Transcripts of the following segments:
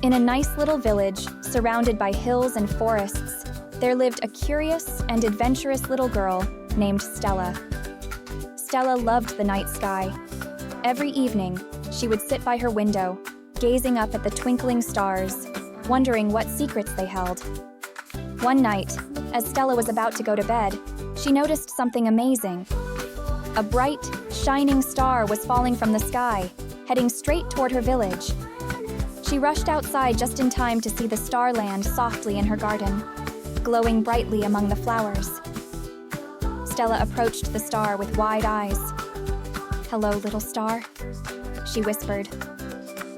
In a nice little village, surrounded by hills and forests, there lived a curious and adventurous little girl named Stella. Stella loved the night sky. Every evening, she would sit by her window, gazing up at the twinkling stars, wondering what secrets they held. One night, as Stella was about to go to bed, she noticed something amazing. A bright, shining star was falling from the sky, heading straight toward her village. She rushed outside just in time to see the star land softly in her garden, glowing brightly among the flowers. Stella approached the star with wide eyes. "Hello, little star," she whispered.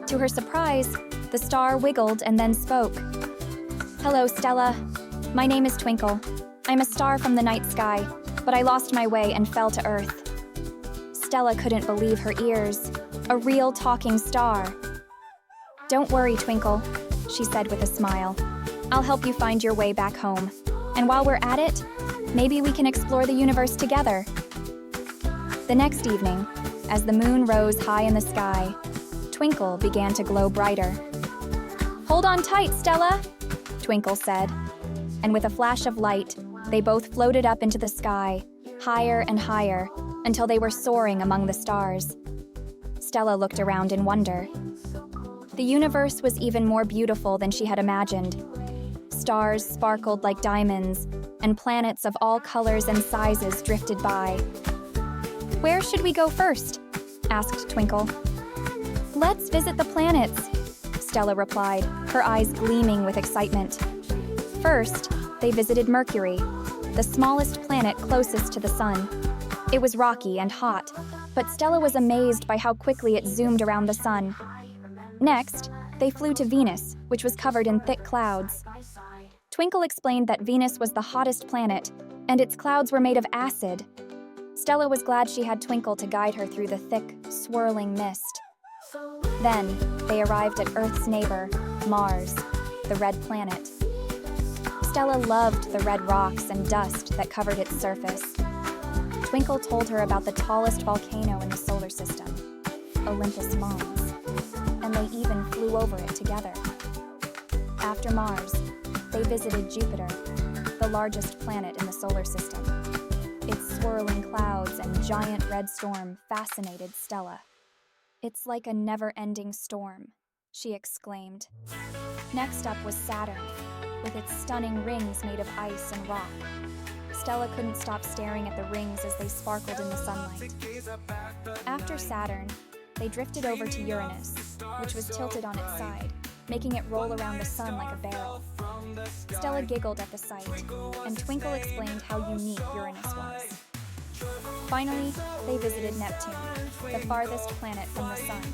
To her surprise, the star wiggled and then spoke. "Hello, Stella. My name is Twinkle. I'm a star from the night sky, but I lost my way and fell to Earth." Stella couldn't believe her ears. A real talking star. "Don't worry, Twinkle," she said with a smile. "I'll help you find your way back home. And while we're at it, maybe we can explore the universe together." The next evening, as the moon rose high in the sky, Twinkle began to glow brighter. "Hold on tight, Stella," Twinkle said. And with a flash of light, they both floated up into the sky, higher and higher, until they were soaring among the stars. Stella looked around in wonder. The universe was even more beautiful than she had imagined. Stars sparkled like diamonds, and planets of all colors and sizes drifted by. "Where should we go first?" asked Twinkle. "Let's visit the planets," Stella replied, her eyes gleaming with excitement. First, they visited Mercury, the smallest planet closest to the sun. It was rocky and hot, but Stella was amazed by how quickly it zoomed around the sun. Next, they flew to Venus, which was covered in thick clouds. Twinkle explained that Venus was the hottest planet, and its clouds were made of acid. Stella was glad she had Twinkle to guide her through the thick, swirling mist. Then, they arrived at Earth's neighbor, Mars, the red planet. Stella loved the red rocks and dust that covered its surface. Twinkle told her about the tallest volcano in the solar system, Olympus Mons, and they even flew over it together. After Mars, they visited Jupiter, the largest planet in the solar system. Its swirling clouds and giant red storm fascinated Stella. "It's like a never-ending storm," she exclaimed. Next up was Saturn, with its stunning rings made of ice and rock. Stella couldn't stop staring at the rings as they sparkled in the sunlight. After Saturn, they drifted over to Uranus, which was tilted on its side, making it roll around the sun like a barrel. Stella giggled at the sight, and Twinkle explained how unique Uranus was. Finally, they visited Neptune, the farthest planet from the sun.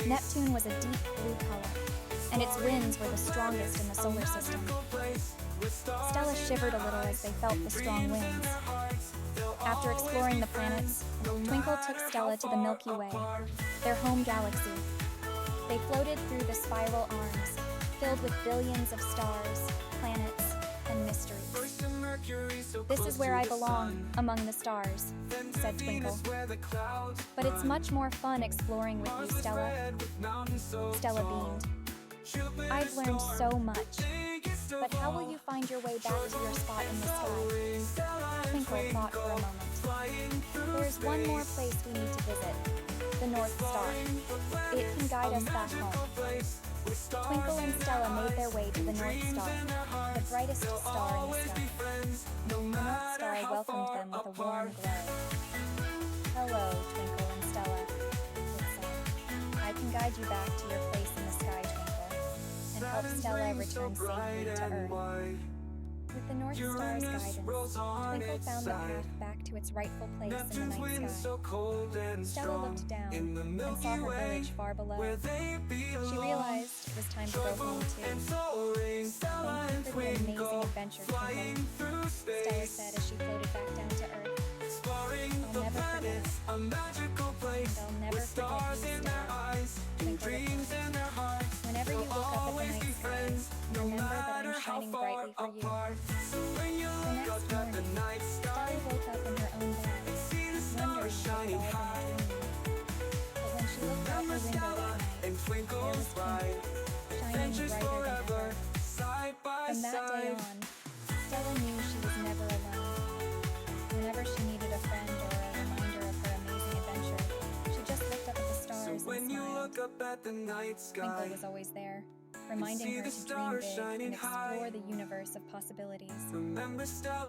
Neptune was a deep blue color, and its winds were the strongest in the solar system. Stella shivered a little as they felt the strong winds. After exploring the planets, Twinkle took Stella to the Milky Way, their home galaxy. They floated through the spiral arms, filled with billions of stars, planets, and mysteries. "This is where I belong, among the stars," said Twinkle. "But it's much more fun exploring with you, Stella." Stella beamed. "I've learned so much. But how will you find your way back to your spot in the sky?" Twinkle thought for a moment. "There's one more place we need to visit, the North Star. It can guide us back home." Twinkle and Stella made their way to the North Star, the brightest star in the sky. The North Star welcomed them with a warm glow. "Hello, Twinkle and Stella," it said. "I can guide you back to your place in the sky, Twinkle, and help Stella return safely to Earth." With the North Star's guidance, Twinkle found the path back to its rightful place in the night sky. Stella looked down and saw her village far below. She realized it was time to go home too. "Thank you for the amazing adventure, Twinkle," Stella said as she floated back down to Earth. "I'll never forget it. And I'll never forget you, Stella," Twinkle replied. "Whenever you look up at the night sky, remember that I'm shining brightly for you." The next morning, Stella woke up in her own bed, wondering if it had all been a dream. But when she looked out her window that night, there was Twinkle, adventures brighter than ever. forever, side by From that day side. on, Stella knew she was never alone. Whenever she needed a friend or a reminder of her amazing adventure, she just looked up at the stars So and when you smiled. look up at the night Twinkle sky, was always there, reminding see her the to dream stars big shining and explore high. the universe of possibilities. Remember Stella.